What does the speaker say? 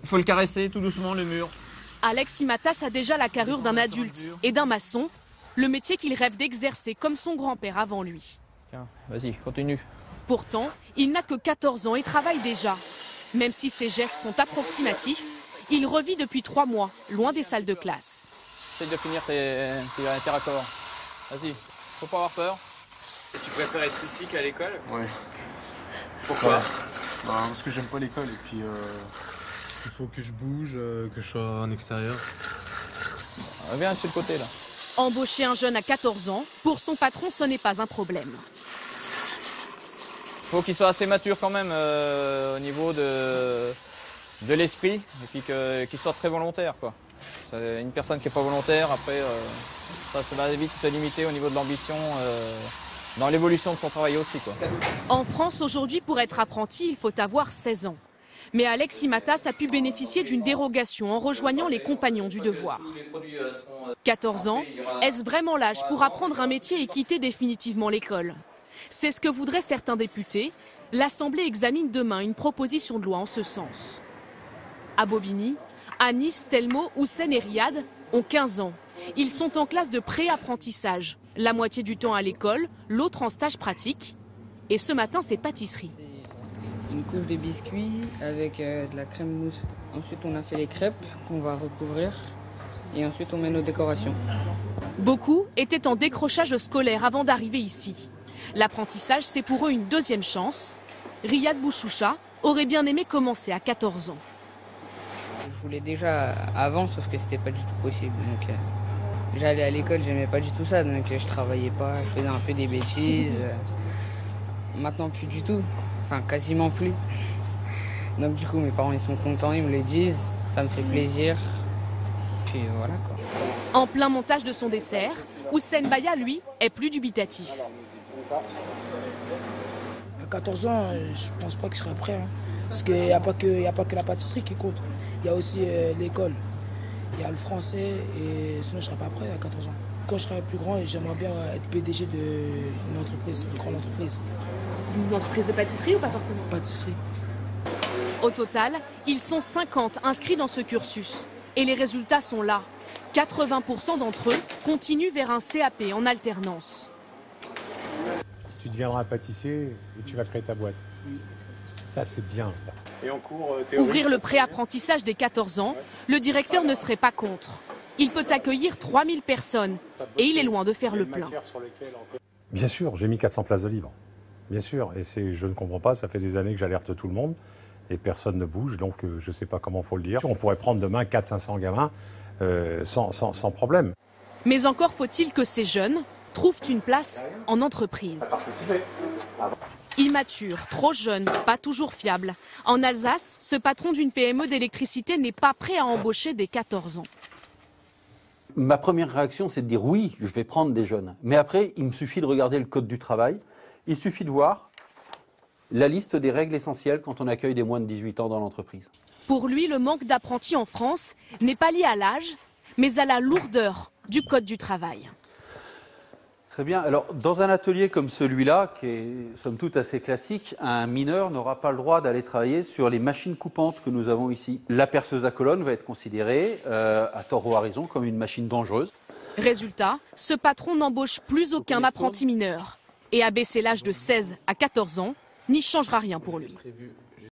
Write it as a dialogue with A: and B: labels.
A: Il faut le caresser tout doucement, le mur.
B: Alex Imatas a déjà la carrure d'un adulte et d'un maçon, le métier qu'il rêve d'exercer comme son grand-père avant lui.
A: Tiens, vas-y, continue.
B: Pourtant, il n'a que 14 ans et travaille déjà. Même si ses gestes sont approximatifs, il revit depuis 3 mois, loin des salles de classe.
A: Essaye de finir tes raccords. Vas-y, faut pas avoir peur.
C: Tu préfères être ici qu'à l'école?
D: Ouais.
C: Pourquoi?
D: Parce que j'aime pas l'école et puis il faut que je bouge, que je sois en extérieur.
A: Viens sur le côté là.
B: Embaucher un jeune à 14 ans, pour son patron, ce n'est pas un problème.
A: Il faut qu'il soit assez mature quand même au niveau de l'esprit et puis qu'il soit très volontaire, quoi. Une personne qui n'est pas volontaire, après, ça va vite se limiter au niveau de l'ambition, dans l'évolution de son travail aussi, quoi.
B: En France, aujourd'hui, pour être apprenti, il faut avoir 16 ans. Mais Alex Imatas a pu bénéficier d'une dérogation en rejoignant les Compagnons du Devoir. 14 ans, est-ce vraiment l'âge pour apprendre un métier et quitter définitivement l'école? C'est ce que voudraient certains députés. L'Assemblée examine demain une proposition de loi en ce sens. À Bobigny, Anis, Telmo, Houssen et Riyad ont 15 ans. Ils sont en classe de pré-apprentissage. La moitié du temps à l'école, l'autre en stage pratique. Et ce matin, c'est pâtisserie.
E: Une couche de biscuits avec de la crème mousse. Ensuite, on a fait les crêpes qu'on va recouvrir. Et ensuite, on met nos décorations.
B: Beaucoup étaient en décrochage scolaire avant d'arriver ici. L'apprentissage, c'est pour eux une deuxième chance. Riyad Bouchoucha aurait bien aimé commencer à 14 ans.
E: Je voulais déjà avant, sauf que c'était pas du tout possible. Donc, j'allais à l'école, j'aimais pas du tout ça. Donc, je travaillais pas, je faisais un peu des bêtises. Maintenant, plus du tout. Enfin, quasiment plus. Donc, du coup, mes parents, ils sont contents, ils me le disent. Ça me fait plaisir. Puis voilà, quoi.
B: En plein montage de son dessert, Houssen Baya, lui, est plus dubitatif.
F: À 14 ans, je pense pas que je serai prêt. Hein. Parce qu'il n'y a pas que la pâtisserie qui compte. Il y a aussi l'école. Il y a le français. Et sinon, je ne serai pas prêt à 14 ans. Quand je serai plus grand, j'aimerais bien être PDG d'une entreprise, une grande entreprise.
B: Une entreprise de pâtisserie ou pas forcément?
F: Pâtisserie.
B: Au total, ils sont 50 inscrits dans ce cursus. Et les résultats sont là. 80% d'entre eux continuent vers un CAP en alternance.
G: Tu deviendras un pâtissier et tu vas créer ta boîte. Ça, c'est bien, ça.
D: Et en cours théorique,
B: Ouvrir le pré-apprentissage des 14 ans, le directeur ne serait pas contre. Il peut accueillir 3000 personnes et il est loin de faire le plein.
G: Bien sûr, j'ai mis 400 places de libre. Bien sûr, et je ne comprends pas, ça fait des années que j'alerte tout le monde et personne ne bouge, donc je ne sais pas comment il faut le dire. On pourrait prendre demain 400-500 gamins sans problème.
B: Mais encore faut-il que ces jeunes trouvent une place en entreprise. Immature, trop jeune, pas toujours fiable. En Alsace, ce patron d'une PME d'électricité n'est pas prêt à embaucher dès 14 ans.
H: Ma première réaction, c'est de dire oui, je vais prendre des jeunes. Mais après, il me suffit de regarder le code du travail. Il suffit de voir la liste des règles essentielles quand on accueille des moins de 18 ans dans l'entreprise.
B: Pour lui, le manque d'apprentis en France n'est pas lié à l'âge, mais à la lourdeur du code du travail.
H: Très bien. Alors, dans un atelier comme celui-là, qui est somme toute assez classique, un mineur n'aura pas le droit d'aller travailler sur les machines coupantes que nous avons ici. La perceuse à colonne va être considérée, à tort ou à raison, comme une machine dangereuse.
B: Résultat, ce patron n'embauche plus aucun apprenti mineur. Et abaisser l'âge de 16 à 14 ans n'y changera rien pour lui.